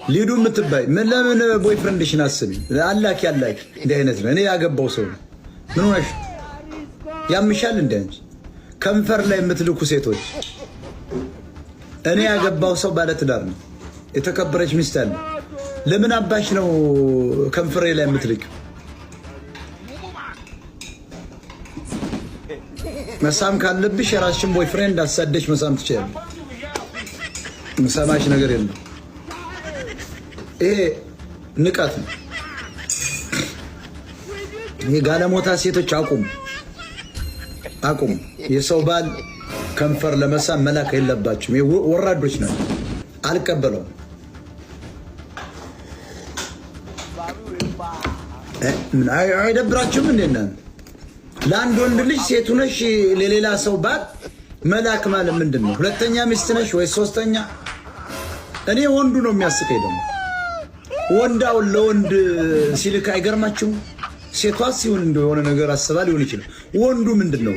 ሊዱ የምትባይ ምን ለምን ቦይፍሬንድሽን አስቢ። አላኪ እንዲህ አይነት ነው። እኔ ያገባው ሰው ነው። ምን ሆነሽ ያምሻል? እንደ አንቺ ከንፈር ላይ የምትልኩ ሴቶች፣ እኔ ያገባው ሰው ባለትዳር ነው። የተከበረች ሚስት አለ። ለምን አባሽ ነው ከንፈሬ ላይ የምትልኪው? መሳም ካለብሽ የራስሽን ቦይፍሬንድ አሳደሽ መሳም ትችያለሽ። መሳማሽ ነገር የለም። ይሄ ንቀት ነው። ይሄ ጋለሞታ ሴቶች አቁሙ። የሰው ባል ከንፈር ለመሳም መላክ የለባችሁም። ወራዶች ነው። አልቀበለውም። አይደብራችሁም እንዴ? ለአንድ ወንድ ልጅ ሴቱ ነሽ ለሌላ ሰው ባል መላክ ማለት ምንድን ነው? ሁለተኛ ሚስት ነሽ ወይ ሶስተኛ? እኔ ወንዱ ነው የሚያስቀኝ። ደግሞ ወንዳውን ለወንድ ሲልክ አይገርማችሁም? ሴቷ ሲሆን እንደሆነ ነገር አስባ ሊሆን ይችላል። ወንዱ ምንድን ነው?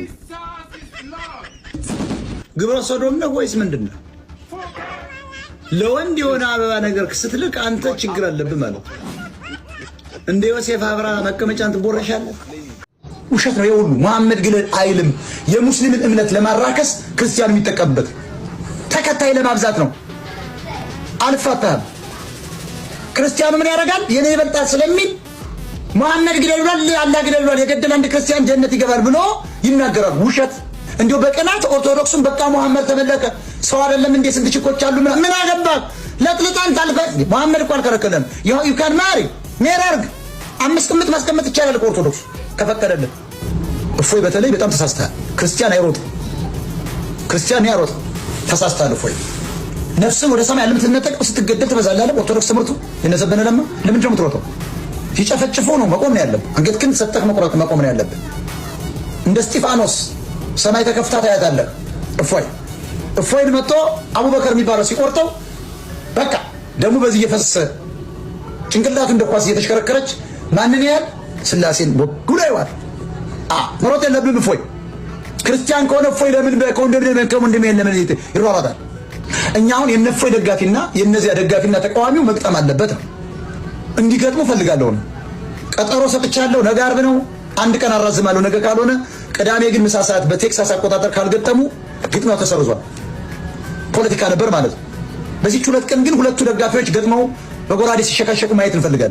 ግብረ ሰዶም ነው ወይስ ምንድን ነው? ለወንድ የሆነ አበባ ነገር ስትልክ አንተ ችግር አለብህ ማለት ነው። እንደ ዮሴፍ አብራ መቀመጫን ትቦረሻለህ። ውሸት ነው የሁሉ። መሐመድ ግን አይልም። የሙስሊምን እምነት ለማራከስ ክርስቲያን የሚጠቀምበት ተከታይ ለማብዛት ነው። አልፋታም። ክርስቲያኑ ምን ያደርጋል? የኔ ይበልጣል ስለሚል መሐመድ ግደሏል፣ አላህ ግደሏል፣ የገደለ አንድ ክርስቲያን ጀነት ይገባል ብሎ ይናገራል። ውሸት። እንዲሁ በቀናት ኦርቶዶክሱን በቃ መሐመድ ተመለከ ሰው አይደለም እንዴ? ስንት ችኮች አሉ። ምን አገባ? ለጥልጣን ታልፈ መሐመድ እኮ አልከለከለም። ዩ ካን ማሪ ሜራርግ 5 ቅምጥ ማስቀመጥ ይቻላል ኦርቶዶክስ ከፈቀደልን። እፎይ በተለይ በጣም ተሳስተሃል። ክርስቲያን አይሮጥም። ክርስቲያን ያሮጥ ተሳስተሃል። እፎይ ነፍስን ወደ ሰማይ ለምትነጠቅ ስትገደል ትበዛለህ። ኦርቶዶክስ ትምህርቱ የነዘበነ ለማ ለምን ነው የምትሮጠው? ሲጨፈጭፉ ነው መቆም ነው ያለብህ። አንገትህን ሰጠህ መቆም ነው ያለብህ። እንደ እስጢፋኖስ ሰማይ ተከፍታ ታያታለህ። እፎይን መጥቶ አቡበከር የሚባለው ሲቆርጠው በቃ ደሙ በዚህ እየፈሰሰ ጭንቅላቱ እንደ ኳስ እየተሽከረከረች ማንን ያህል ስላሴን በጉላ ይዋል። መሮጥ የለብህም። እፎይ ክርስቲያን ከሆነ እፎይ ለምን ከወንድሜ ለምን ይሯሯጣል? እኛ አሁን የነፎይ ደጋፊና የነዚያ ደጋፊና ተቃዋሚው መግጠም አለበት ነው። እንዲገጥሙ ፈልጋለሁ ነው። ቀጠሮ ሰጥቻለሁ። ነገ ዓርብ ነው። አንድ ቀን አራዝማለሁ ነገ ካልሆነ ቅዳሜ ግን ምሳ ሰዓት በቴክሳስ አቆጣጠር ካልገጠሙ ግጥሚያው ተሰርዟል። ፖለቲካ ነበር ማለት ነው። በዚህ 2 ቀን ግን ሁለቱ ደጋፊዎች ገጥመው በጎራዴ ሲሸካሸቁ ማየት እንፈልጋለን።